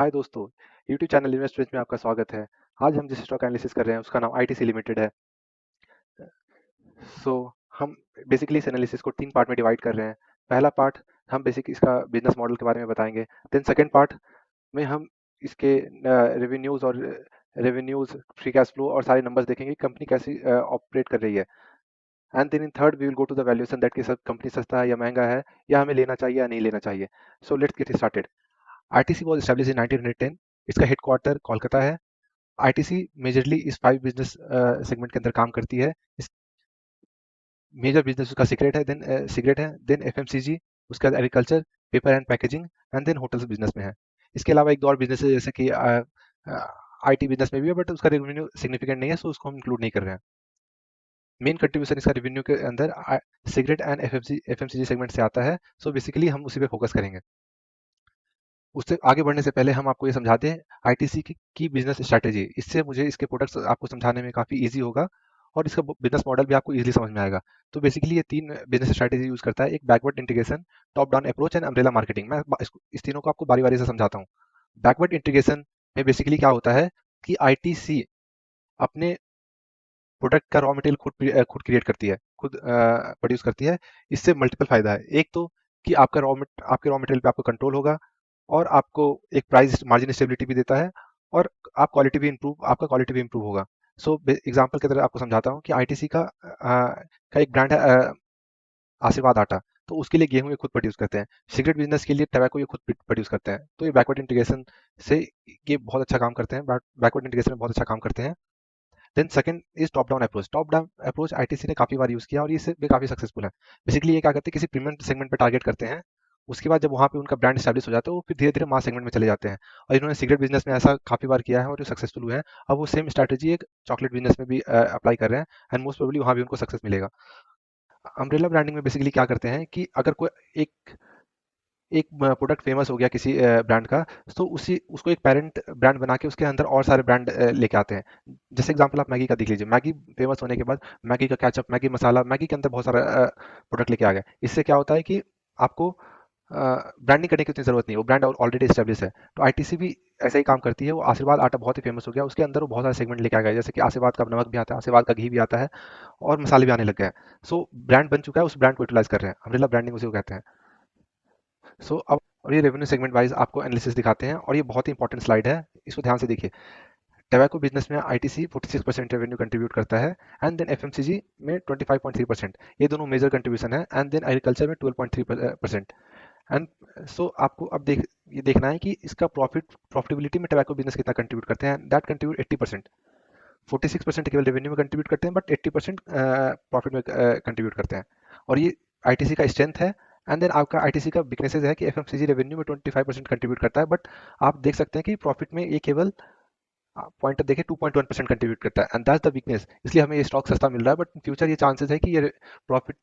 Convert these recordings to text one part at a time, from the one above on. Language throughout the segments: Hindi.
हाय दोस्तों, YouTube चैनल इन्वेस्ट में आपका स्वागत है। आज हम जिस स्टॉक एनालिसिस कर रहे हैं उसका नाम आईटीसी लिमिटेड है। सो हम बेसिकली इस एनालिसिस को 3 पार्ट में डिवाइड कर रहे हैं। पहला पार्ट हम बेसिक इसका बिजनेस मॉडल के बारे में बताएंगे। देन सेकंड पार्ट में हम इसके रेवेन्यूज, फ्री कैश फ्लो और सारे नंबर्स देखेंगे कंपनी कैसी ऑपरेट कर रही है। And then in third we will go to the valuation that कि सब कंपनी सस्ता है या महंगा है या हमें लेना चाहिए या नहीं लेना चाहिए। So let's get started. ITC was established in 1910। इसका हेडक्वार्टर कोलकाता है। आईटीसी मेजरली इस 5 बिजनेस सेगमेंट के अंदर काम करती है। इस मेजर बिजनेस उसका सिगरेट है, देन एफएमसीजी, उसके बाद agriculture, paper and packaging and then hotels business में है। इसके अलावा एक दो और बिजनेस है जैसे कि आईटी बिजनेस में भी है बट उसका रेवेन्यू सिग्निफिकेंट नहीं है, सो उसको हम इंक्लूड नहीं कर रहे हैं। मेन कंट्रीब्यूशन इसका रेवेन्यू के अंदर सिगरेट एंड एफएमसीजी सेगमेंट से आता है, सो बेसिकली हम उसी पे फोकस करेंगे। उससे आगे बढ़ने से पहले हम आपको ये समझाते हैं आईटीसी की बिजनेस स्ट्रैटेजी। इससे मुझे इसके प्रोडक्ट्स आपको समझाने में काफ़ी इजी होगा और इसका बिजनेस मॉडल भी आपको इजीली समझ में आएगा। तो बेसिकली ये 3 बिजनेस स्ट्रैटेजी यूज करता है। एक backward integration, top down approach and umbrella marketing. मैं इस तीनों को आपको बारी बारी से समझाता हूँ। बैकवर्ड इंटीग्रेशन में बेसिकली क्या होता है कि आईटीसी अपने प्रोडक्ट का रॉ मटेरियल खुद क्रिएट करती है, खुद प्रोड्यूस करती है। इससे मल्टीपल फायदा है। एक तो कि आपके रॉ मटेरियल पे आपको कंट्रोल होगा और आपको एक प्राइस मार्जिन स्टेबिलिटी भी देता है और आपका क्वालिटी भी इंप्रूव होगा। सो एग्जांपल की तरह आपको समझाता हूँ कि आईटीसी का एक ब्रांड है आशीर्वाद आटा। तो उसके लिए गेहूं ये खुद प्रोड्यूस करते हैं। सिगरेट बिजनेस के लिए टबैको ये खुद प्रोड्यूस करते हैं। तो ये बैकवर्ड इंटीग्रेशन से ये बहुत अच्छा काम करते हैं, बैकवर्ड इंटीग्रेशन में बहुत अच्छा काम करते हैं। Then second is top down approach. Top down approach ITC ने काफी बार यूज किया और ये काफी सक्सेसफुल है। बेसिकली ये क्या करते हैं, किसी प्रीमियम सेगमेंट पे टारगेट करते हैं। उसके बाद जब वहाँ पे उनका ब्रांड स्टैब्लिश हो जाता है वो फिर धीरे धीरे मास सेगमेंट में चले जाते हैं। और इन्होंने सिगरेट बिजनेस में ऐसा काफी बार किया है और जो सक्सेसफुल हुए हैं। अब वो सेम स्ट्रैटेजी एक चॉकलेट बिजनेस में भी अप्लाई कर रहे हैं एंड मोस्ट प्रोबेबली वहाँ भी उनको सक्सेस मिलेगा। अम्ब्रेला ब्रांडिंग में बेसिकली क्या करते हैं कि अगर कोई एक एक प्रोडक्ट फेमस हो गया किसी ब्रांड का, तो उसी उसको एक पेरेंट ब्रांड बना के उसके अंदर और सारे ब्रांड लेके आते हैं। जैसे एग्जांपल आप मैगी का देख लीजिए। मैगी फेमस होने के बाद मैगी का केचप, मैगी मसाला, मैगी के अंदर बहुत सारा प्रोडक्ट लेके आ गए। इससे क्या होता है कि आपको ब्रांडिंग करने की उतनी जरूरत नहीं है, वो ब्रांड ऑलरेडी एस्टेब्लिश है। तो आईटीसी भी ऐसा ही काम करती है। वो आशीर्वाद आटा बहुत ही फेमस हो गया, उसके अंदर वो बहुत सारे सेगमेंट लेके आ गया। जैसे कि आशीर्वाद का नमक भी आता है, आशीर्वाद का घी भी आता है और मसाले भी आने लग गए हैं। सो ब्रांड बन चुका है, उस ब्रांड को यूटिलाइज कर रहे हैं। अम्ब्रेला ब्रांडिंग उसी को कहते हैं। सो अब और ये रेवेन्यू सेगमेंट वाइज आपको एनालिसिस दिखाते हैं और ये बहुत ही इंपॉर्टेंट स्लाइड है, इसको ध्यान से देखिए। टोबैको बिजनेस में आईटीसी 46% रेवेन्यू कंट्रीब्यूट करता है एंड देन एफएमसीजी में 25.3%। ये दोनों मेजर कंट्रीब्यूशन है एंड देन एग्रीकल्चर में 12.3%। एंड सो आपको अब ये देखना है कि इसका प्रॉफिटेबिलिटी में टोबैको बिजनेस कितना कंट्रीब्यूट करते हैं। That contribute 80%। 46% केवल रेवेन्यू में कंट्रीब्यूट करते हैं बट 80% प्रॉफिट में कंट्रीब्यूट करते हैं। और ये आईटीसी का स्ट्रेंथ है। एंड देन आपका आईटीसी का वीकनेसेस है कि एफएमसीजी रेवेन्यू में 25% कंट्रीब्यूट करता है बट आप देख सकते हैं कि प्रॉफिट में ये केवल पॉइंट देखें 2.1% कंट्रीब्यूट करता है एंड दैट्स द वीकनेस। इसलिए हमें ये स्टॉक सस्ता मिल रहा है बट फ्यूचर ये चांसेस है कि ये प्रॉफिट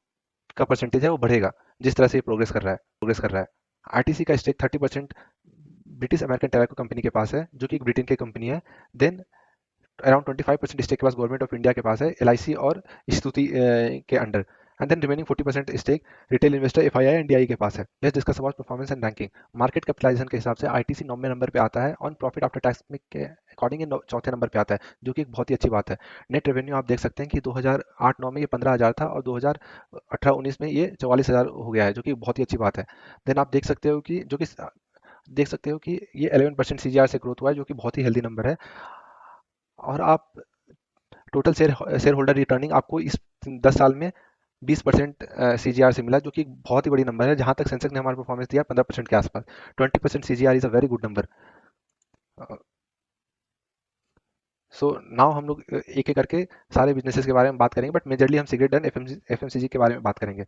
का परसेंटेज है वो बढ़ेगा जिस तरह से ये प्रोग्रेस कर रहा है। आईटीसी का stake 30% British American tobacco company के पास है जो कि एक ब्रिटेन की कंपनी है। देन अराउंड 25% स्टेक के पास गवर्नमेंट ऑफ इंडिया के पास है, एलआईसी और स्तुति के under. And then remaining 40% stake retail investor FII and DII के पास है। Let's discuss about performance and ranking. Market capitalization के हिसाब से आईटीसी 9वें नंबर पे आता है, ऑन प्रॉफिट आफ्टर टैक्स में के अकॉर्डिंग ये चौथे नंबर पे आता है, जो कि एक बहुत ही अच्छी बात है। नेट रेवेन्यू आप देख सकते हैं कि 2008-9 में ये 15,000 था और 2018-19 में ये 44,000 हो गया है, जो कि बहुत ही अच्छी बात है। देन आप देख सकते हो कि ये 11% सीजीआर से ग्रोथ हुआ है, जो कि बहुत ही हेल्दी नंबर है। और आप टोटल शेयर होल्डर रिटर्निंग आपको इस 10 साल में 20% सीजीआर से मिला, जो कि बहुत ही बड़ी नंबर है। जहां तक सेंसेक्स ने हमारा परफॉर्मेंस दिया 15% के आसपास। 20% CGR is a very good number. So now हम लोग एक एक करके सारे बिजनेसेस के बारे में बात करेंगे बट मेजरली हम सिगरेट एंड एफएमसीजी के बारे में बात करेंगे।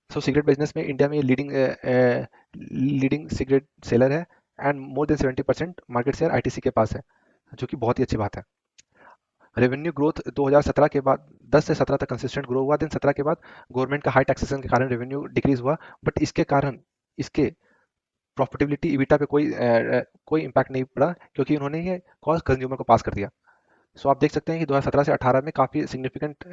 सो सिगरेट बिजनेस में इंडिया में लीडिंग सिगरेट सेलर है and more than 70% market share ITC के पास है, जो कि बहुत ही अच्छी बात है। रेवेन्यू ग्रोथ 2017 के बाद 10 से 17 तक कंसिस्टेंट ग्रो हुआ। देन 17 के बाद गवर्नमेंट का हाई टैक्सेशन के कारण रेवेन्यू डिक्रीज हुआ बट इसके कारण इसके प्रॉफिटेबिलिटी इबिटा पे कोई इम्पैक्ट नहीं पड़ा क्योंकि उन्होंने ये कॉस्ट कंज्यूमर को पास कर दिया। सो आप देख सकते हैं कि 2017 से 18 में काफ़ी सिग्निफिकेंट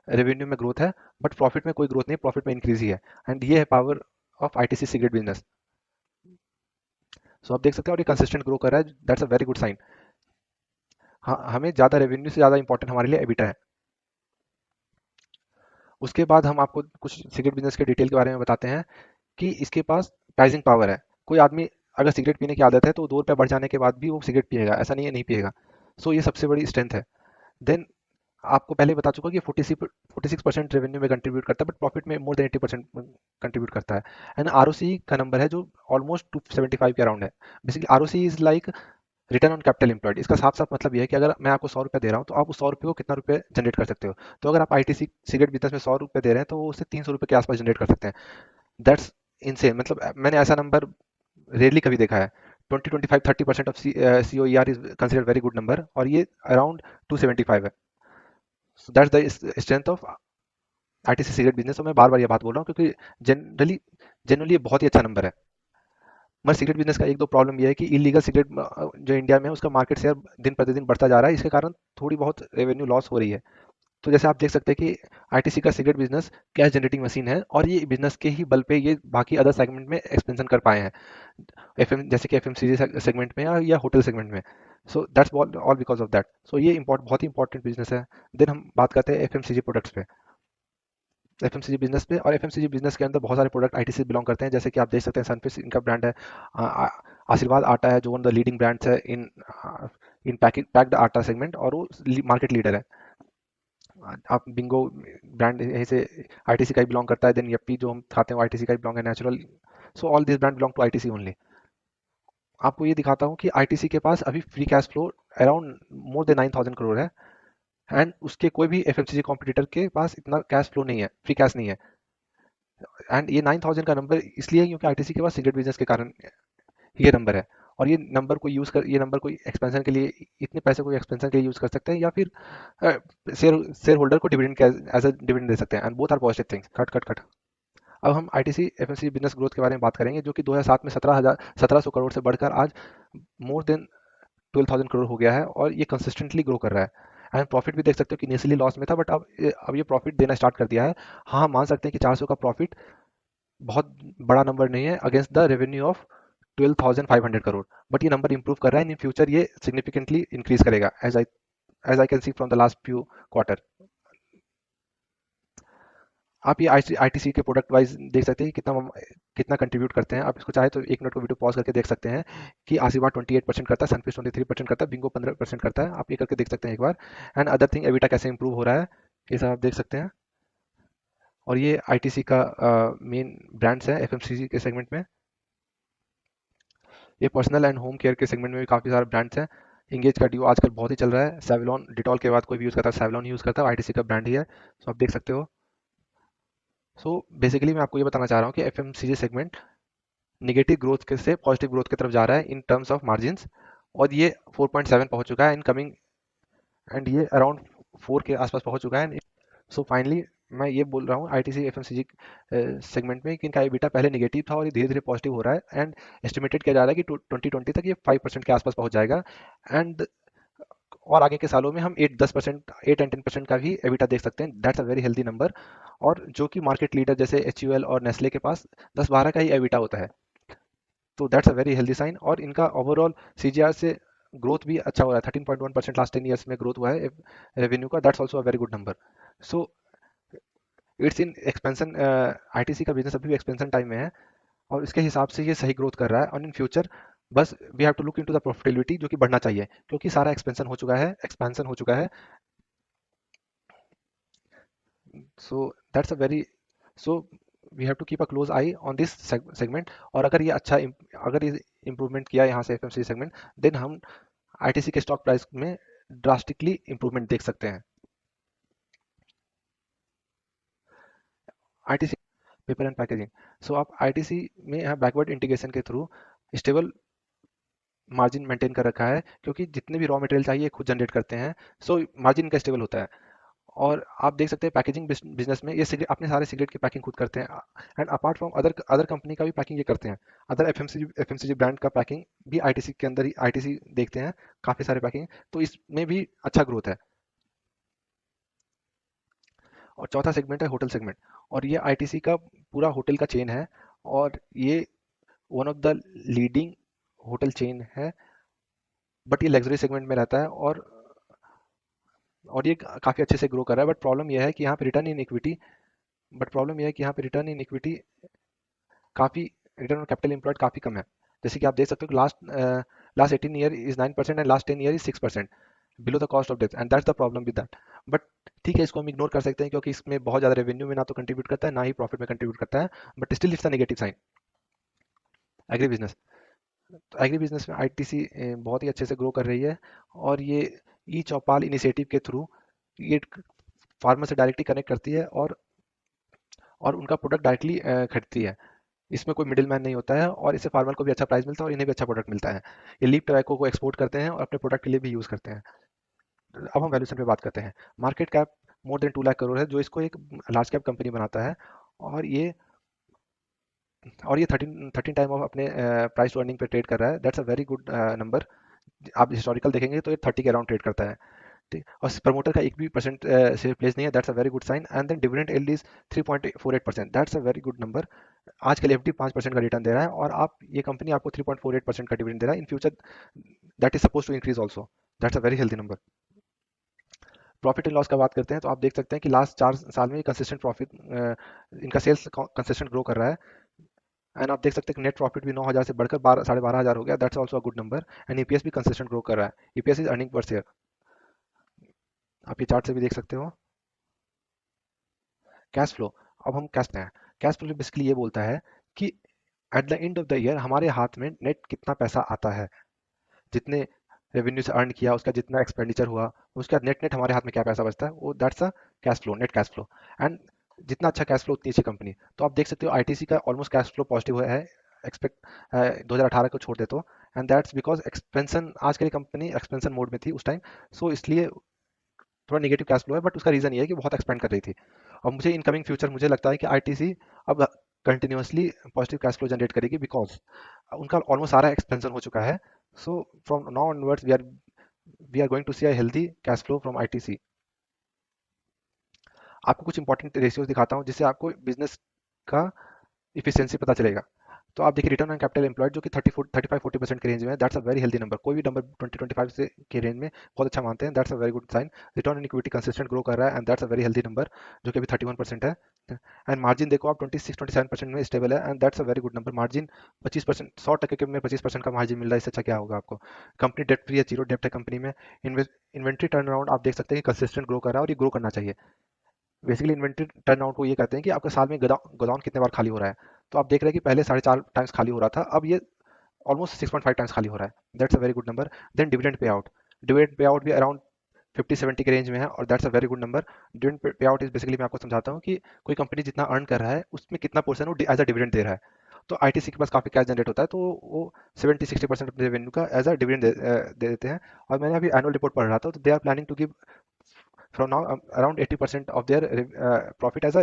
रेवेन्यू में ग्रोथ है बट प्रॉफिट में कोई ग्रोथ नहीं, प्रॉफिट में इंक्रीज ही है। एंड ये है power of ITC cigarette business. So आप देख सकते हैं और ये कंसिस्टेंट ग्रो कर रहा है, that's a very good sign. हाँ, हमें ज़्यादा रेवेन्यू से ज़्यादा इंपॉर्टेंट हमारे लिए एबिटा है। उसके बाद हम आपको कुछ सिगरेट बिजनेस के डिटेल के बारे में बताते हैं कि इसके पास प्राइसिंग पावर है। कोई आदमी अगर सिगरेट पीने की आदत है तो 2 रुपये बढ़ जाने के बाद भी वो सिगरेट पिएगा, ऐसा नहीं है नहीं पिएगा। सो ये सबसे बड़ी स्ट्रेंथ है। देन आपको पहले बता चुका कि 46% रेवेन्यू में कंट्रीब्यूट करता है, बट प्रॉफिट में मोर देन 80% कंट्रीब्यूट करता है। एंड आरओसी का नंबर है जो ऑलमोस्ट 275 के अराउंड है। Basically ROC is like return on capital employed. इसका साफ साफ मतलब ये है कि अगर मैं आपको 100 रुपये दे रहा हूँ तो आप उस 100 रुपये को कितना रुपये जनरेट कर सकते हो। तो अगर आप आईटीसी सिगरेट बिजनेस में 100 रुपये दे रहे हैं तो वो उससे 300 रुपये के आसपास जनरेट कर सकते हैं। That's insane. मतलब मैंने ऐसा नंबर रेयरली कभी देखा है। 20, 25, 30% of C O E R is considered very good number, और ये अराउंड 275 है। So that's the strength of ITC cigarette business. और मैं बार बार ये बात बोल रहा हूँ क्योंकि जनरली ये बहुत ही अच्छा नंबर है। मगर सिगरेट बिजनेस का एक दो प्रॉब्लम ये है कि इलीगल सिगरेट जो इंडिया में है उसका मार्केट शेयर दिन प्रतिदिन बढ़ता जा रहा है, इसके कारण थोड़ी बहुत रेवेन्यू लॉस हो रही है। तो जैसे आप देख सकते हैं कि आईटीसी का cigarette business cash generating machine है, और ये बिजनेस के ही बल पे ये बाकी अदर सेगमेंट में एक्सपेंशन कर पाए हैं, एफएम जैसे कि एफएमसीजी सेगमेंट में या होटल सेगमेंट में। So that's all because of that. So ये बहुत ही इंपॉर्टेंट बिजनेस है। देन हम बात करते हैं एफएमसीजी प्रोडक्ट्स पे, एफएमसीजी बिजनेस पे। और एफएमसीजी बिजनेस के अंदर बहुत सारे प्रोडक्ट आईटी से बिलोंग करते हैं, जैसे कि आप देख सकते हैं सनफिश इनका ब्रांड है। आशीर्वाद आटा है जो one of the leading brands है इन पैकिंग पैक्ड आटा सेगमेंट, और वो मार्केट लीडर है। आप बिंगो ब्रांड यहीं से आईटीसी का ही बिलोंग करता है। देन यप्पी जो हम खाते हैं वो आईटीसी का ही बिलोंग है, natural. So all this brand belong to ITC only. आपको ये दिखाता हूँ कि आईटीसी के पास अभी free cash flow around more than 9,000 crore है। एंड उसके कोई भी एफएमसीजी कॉम्पिटिटर के पास इतना कैश फ्लो नहीं है, फ्री कैश नहीं है। एंड ये 9,000 का नंबर इसलिए है क्योंकि आईटीसी के पास सिगरेट बिजनेस के कारण ये नंबर है। और ये नंबर कोई एक्सपेंशन के लिए, इतने पैसे कोई एक्सपेंशन के लिए यूज कर सकते हैं, या फिर शेयर होल्डर को डिविडेंड एज अ डिविडेंड दे सकते हैं, and both are positive things. Cut cut cut. अब हम आईटीसी एफएमसीजी बिजनेस ग्रोथ के बारे में बात करेंगे, जो कि 2007 में 1700 करोड़ से बढ़कर आज मोर देन 12,000 करोड़ हो गया है, और ये कंसिस्टेंटली ग्रो कर रहा है। एंड प्रॉफिट भी देख सकते हो कि इनिशियली लॉस में था, बट अब ये प्रॉफिट देना स्टार्ट कर दिया है। हाँ, मान सकते हैं कि 400 का प्रॉफिट बहुत बड़ा नंबर नहीं है against the revenue of 12,500 crore, but ये नंबर इंप्रूव कर रहा है। इन फ्यूचर ये सिग्निफिकेंटली इंक्रीज करेगा, as I can see from the last few quarter. आप ये आईटीसी के प्रोडक्ट वाइज देख सकते हैं कि कितना कंट्रीब्यूट करते हैं। आप इसको चाहे तो 1 मिनट को वीडियो पॉज करके देख सकते हैं कि आशीर्वाद 28% करता है, सनफिश 23% करता है, बिंगो 15% करता है। आप ये करके देख सकते हैं एक बार। एंड अदर थिंग एविटा कैसे इंप्रूव हो रहा है, ये सब आप देख सकते हैं। और ये आईटीसी का मेन ब्रांड्स है एफएमसीजी के सेगमेंट में। ये पर्सनल एंड होम केयर के सेगमेंट में भी काफ़ी सारे ब्रांड्स हैं। इंगेज का डिओ आजकल बहुत ही चल रहा है। सेवलॉन, डिटॉल के बाद कोई भी यूज़ करता है सेवलॉन यूज़ करता है, आईटीसी का ब्रांड ही है। सो आप देख सकते हो। सो बेसिकली मैं आपको ये बताना चाह रहा हूँ कि एफएमसीजी सेगमेंट नेगेटिव ग्रोथ के से पॉजिटिव ग्रोथ की तरफ जा रहा है इन टर्म्स ऑफ मार्जिन्स। और ये 4.7 पहुंच चुका है इन कमिंग, एंड ये अराउंड 4 के आसपास पहुंच चुका है। सो फाइनली मैं ये बोल रहा हूँ आईटीसी एफएमसीजी सेगमेंट में कि इनका एबिटा पहले नेगेटिव था और ये धीरे धीरे पॉजिटिव हो रहा है। एंड एस्टिमेटेड किया जा रहा है कि 2020 तक ये 5% के आसपास पहुंच जाएगा। एंड और आगे के सालों में हम 8 एंड 10% का भी एबिटा देख सकते हैं। That's a very healthy number. और जो कि मार्केट लीडर जैसे एचयूएल और नेस्ले के पास 10-12 का ही एबिटा होता है। तो that's a very healthy sign. और इनका ओवरऑल सीजीआर से ग्रोथ भी अच्छा हो रहा है। 13.1% लास्ट 10 ईयर्स में ग्रोथ हुआ है रेवेन्यू का। That's also a very good number. So it's in expansion. ITC का बिजनेस अभी भी एक्सपेंशन टाइम में है, और इसके हिसाब से ये सही ग्रोथ कर रहा है। और इन फ्यूचर बस we have to look into the profitability, जो कि बढ़ना चाहिए क्योंकि सारा एक्सपेंशन हो चुका है। So that's a very so we have to keep a close eye on this segment. और अगर ये इम्प्रूवमेंट किया यहाँ से एफएमसीजी सेगमेंट, देन हम आईटीसी के स्टॉक प्राइस में ड्रास्टिकली इम्प्रूवमेंट देख सकते हैं। ITC paper and packaging. So आप आईटीसी में यहाँ बैकवर्ड इंटीग्रेशन के थ्रू स्टेबल मार्जिन मेंटेन कर रखा है, क्योंकि जितने भी रॉ मटेरियल चाहिए खुद जनरेट करते हैं। सो मार्जिन का स्टेबल होता है। और आप देख सकते हैं पैकेजिंग बिजनेस में ये सिगरेट, अपने सारे सिगरेट की पैकिंग खुद करते हैं। And apart from other other company का भी पैकिंग ये करते हैं। अदर एफएमसीजी ब्रांड का पैकिंग भी आईटीसी के अंदर ही आईटीसी देखते हैं, काफ़ी सारे पैकिंग। तो इसमें भी अच्छा ग्रोथ है। और चौथा सेगमेंट है होटल सेगमेंट। और ये आईटीसी का पूरा होटल का चेन है, और ये one of the leading hotel chain है, बट ये लग्जरी सेगमेंट में रहता है, और ये काफ़ी अच्छे से ग्रो कर रहा है। बट प्रॉब्लम यह है कि यहाँ पे return in equity but problem यह है कि यहाँ पे रिटर्न इन इक्विटी काफ़ी, रिटर्न ऑन कैपिटल एम्प्लॉयड काफ़ी कम है। जैसे कि आप देख सकते हो कि last 18 year is 9% and last 10 year is 6%, below the cost of death, and that's the problem with that. But ठीक है, इसको हम इग्नोर कर सकते हैं क्योंकि इसमें बहुत ज़्यादा रेवेन्यू में ना तो कंट्रीब्यूट करता है, ना ही प्रॉफिट में कंट्रीब्यूट करता है, but still it's a negative sign. Agri business, तो एग्री बिजनेस में आईटीसी बहुत ही अच्छे से ग्रो कर रही है, और ये ई चौपाल इनिशिएटिव के थ्रू ये फार्मर से डायरेक्टली कनेक्ट करती है, और उनका प्रोडक्ट डायरेक्टली खरीदती है। इसमें कोई मिडिल मैन नहीं होता है, और इससे फार्मर को भी अच्छा प्राइस मिलता है और इन्हें भी अच्छा प्रोडक्ट मिलता है। ये लीफ टोबैको को एक्सपोर्ट करते हैं और अपने प्रोडक्ट के लिए भी यूज़ करते हैं। अब हम वैल्यूशन पे बात करते हैं। Market cap more than 2 lakh crore है, जो इसको एक लार्ज कैप कंपनी बनाता है, और ये और ये 13 टाइम ऑफ अपने प्राइस टू अर्निंग पे ट्रेड कर रहा है। That's a very good number. आप हिस्टोरिकल देखेंगे तो ये 30 के अराउंड ट्रेड करता है, ठीक। और प्रमोटर का एक भी परसेंट शेयर प्लेस नहीं है, that's a very good sign. And then dividend yield is 3.48%, that's a very good number. आजकल एफडी 5% का रिटर्न दे रहा है, और आप ये कंपनी आपको 3.48% का डिविडेंड दे रहा है। In future that is suppose to increase also, that's a very healthy number. Profit and loss का बात करते हैं तो आप देख सकते हैं कि लास्ट 4 साल में कंसिस्टेंट प्रॉफिट, इनका सेल्स कंसिस्टेंट ग्रो कर रहा है। एंड आप देख सकते हैं कि नेट प्रॉफिट भी 9,000 से बढ़कर 12,500 हो गया, that's also a good number. And EPS भी कंसिस्टेंट ग्रो कर रहा है, EPS is earning per share, आप ये चार्ट से भी देख सकते हो। कैश फ्लो, अब हम कैश हैं। कैश फ्लो बेसिकली ये बोलता है कि at the end of the year हमारे हाथ में नेट कितना पैसा आता है, जितने रेवेन्यू से अर्न किया, उसका जितना एक्सपेंडिचर हुआ, उसका नेट नेट हमारे हाथ में क्या पैसा बचता है, वो that's a cash flow, net cash flow. And जितना अच्छा कैश फ्लो उतनी अच्छी कंपनी। तो आप देख सकते हो आईटीसी का ऑलमोस्ट कैश फ्लो पॉजिटिव है, एक्सपेक्ट 2018 को छोड़ दे तो। एंड दैट्स बिकॉज एक्सपेंशन, आज के लिए कंपनी एक्सपेंशन मोड में थी उस टाइम, सो इसलिए थोड़ा नेगेटिव कैश फ्लो है, बट उसका रीज़न ये है कि बहुत एक्सपेंड कर रही थी। और मुझे इनकमिंग फ्यूचर मुझे लगता है कि आईटीसी अब continuously positive cash flow generate करेगी, बिकॉज उनका ऑलमोस्ट सारा एक्सपेंशन हो चुका है। So from now onwards we are going to see a healthy cash flow from ITC. आपको कुछ इंपॉर्टेंट रेशियोज दिखाता हूँ जिससे आपको बिजनेस का इफिशियंसी पता चलेगा। तो आप देखिए रिटर्न ऑन कैपिटल एम्प्लॉयड जो कि 35-40% के रेंज में है, that's a very healthy number. कोई भी नंबर 20-25 से के रेंज में बहुत अच्छा मानते हैं, that's a very good sign. Return on equity consistent grow कर रहा है, and that's a very healthy number, जो कि अभी 31% है। एंड मार्जिन देखो आप 26-27% में स्टेबल है, and that's a very good number. Margin 25%, 100% के में 25% का मार्जिन मिल रहा है, इससे अच्छा क्या होगा आपको। कंपनी डेट फ्री है, जीरो डेप्ट है कंपनी में। इन्वेंट्री टर्न अराउंड आप देख सकते हैं कि कंसिस्टेंट ग्रो कर रहा है, और ये ग्रो करना चाहिए। बेसिकली इन्वेंट्री टर्नआउट को ये कहते हैं कि आपका साल में गोदाम कितने बार खाली हो रहा है। तो आप देख रहे हैं कि पहले 4.5 टाइम्स खाली हो रहा था, अब ये ऑलमोस्ट 6.5 टाइम्स खाली हो रहा है, that's a very good number. Then dividend pay out भी अराउंड 50-70 के रेंज में है, और that's a very good number. Dividend pay out is basically, मैं आपको समझाता हूँ कि कोई कंपनी जितना अर्न कर रहा है उसमें कितना पोर्सन वो एज अ डिविडेंड दे रहा है। तो आईटीसी के पास काफी कैश जनरेट होता है, तो वो 70-60% अपने रेवेन्यू का एज अ डिविडेंड दे देते हैं। और मैंने अभी एनुअल रिपोर्ट पढ़ रहा था, तो they are planning to give from now around 80% of their profit as a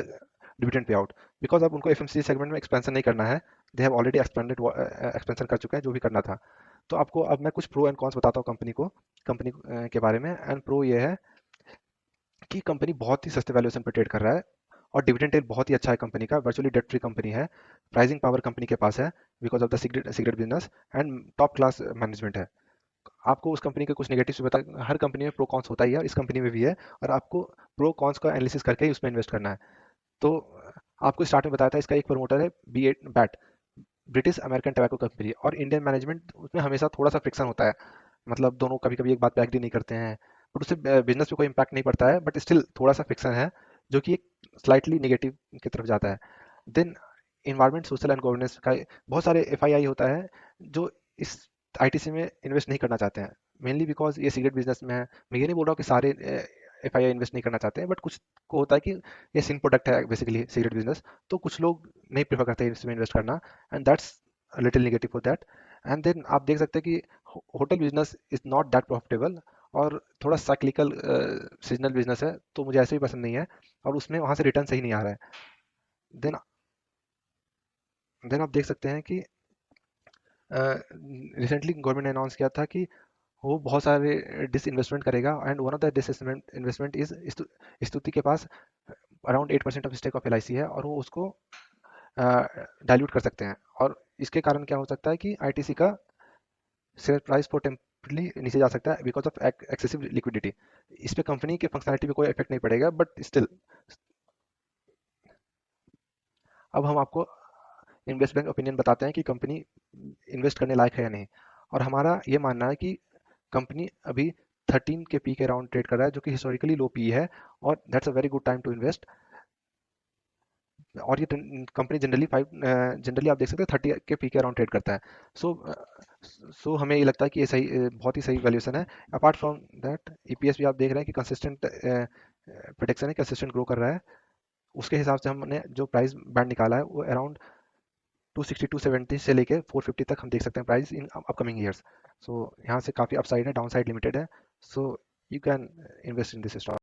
dividend payout, because अब उनको एफएमसीजी सेगमेंट में एक्सपेंशन नहीं करना है, they have already expanded, expansion कर चुके हैं जो भी करना था। तो आपको अब मैं कुछ प्रो एंड कॉन्स बताता हूँ कंपनी के बारे में। एंड प्रो ये है कि कंपनी बहुत ही सस्ते वैल्यूएशन पर ट्रेड कर रहा है, और डिविडेंड yield बहुत ही अच्छा है कंपनी का, वर्चुअली डेट फ्री कंपनी है। प्राइसिंग पावर कंपनी के पास है because of the cigarette business, and top class management है। आपको उस कंपनी के कुछ नेगेटिव्स बता, हर कंपनी में प्रो कॉन्स होता ही है, और इस कंपनी में भी है, और आपको प्रो कॉन्स का एनालिसिस करके ही उसमें इन्वेस्ट करना है। तो आपको स्टार्ट में बताया था, इसका एक प्रमोटर है bat, British American tobacco company, और इंडियन मैनेजमेंट उसमें हमेशा थोड़ा सा फ्रिक्शन होता है, मतलब दोनों कभी कभी एक बात पे एग्री नहीं करते हैं, बट उससे बिजनेस पे कोई इम्पैक्ट नहीं पड़ता है, बट स्टिल थोड़ा सा फ्रिक्शन है, जो कि एक स्लाइटली नेगेटिव की तरफ जाता है। Then environment, social and governance का बहुत सारे एफआईआई होता है जो इस आईटीसी में इन्वेस्ट नहीं करना चाहते हैं, मेनली बिकॉज ये सिगरेट बिजनेस में है। मैं ये नहीं बोल रहा हूँ कि सारे एफआईआई इन्वेस्ट नहीं करना चाहते हैं, बट कुछ को होता है कि ये सिन प्रोडक्ट है बेसिकली सिगरेट बिजनेस, तो कुछ लोग नहीं प्रेफर करते हैं इसमें इन्वेस्ट करना, and that's little negative for that. And then आप देख सकते हैं कि hotel business is not that profitable, और थोड़ा साइक्लिकल सीजनल बिजनेस है, तो मुझे ऐसे भी पसंद नहीं है, और उसमें वहाँ से रिटर्न सही नहीं आ रहा है। देन देन आप देख सकते हैं कि रिसेंटली गवर्नमेंट ने अनाउंस किया था कि वो बहुत सारे डिसइन्वेस्टमेंट करेगा, and one of the disinvestment is स्तुति के पास around 8% of stake of LIC है, और वो उसको डाइल्यूट कर सकते हैं। और इसके कारण क्या हो सकता है कि आईटीसी का शेयर प्राइस फॉर टेम्परली नीचे जा सकता है बिकॉज ऑफ एक्सेसिव लिक्विडिटी। इस पे कंपनी के फंक्शनलिटी पे कोई इफेक्ट नहीं पड़ेगा, बट स्टिल अब हम आपको इन्वेस्टमेंट ओपिनियन बताते हैं कि कंपनी इन्वेस्ट करने लायक है या नहीं। और हमारा ये मानना है कि कंपनी अभी 13 के पी के अराउंड ट्रेड कर रहा है, जो कि हिस्टोरिकली लो पी है, और that's a very good time to invest. और ये कंपनी जनरली आप देख सकते हैं 30 के पी के अराउंड ट्रेड करता है। सो हमें ये लगता है कि ये सही, बहुत ही सही वैल्यूएशन है। अपार्ट फ्रॉम दैट ईपीएस भी आप देख रहे हैं कि कंसिस्टेंट प्रोडक्शन है, कंसिस्टेंट ग्रो कर रहा है। उसके हिसाब से हमने जो प्राइस बैंड निकाला है वो अराउंड 260 270 से लेके 450 तक हम देख सकते हैं प्राइस इन अपकमिंग ईयर्स। सो यहाँ से काफ़ी अपसाइड है, डाउन साइड लिमिटेड है। So you can invest in this stock.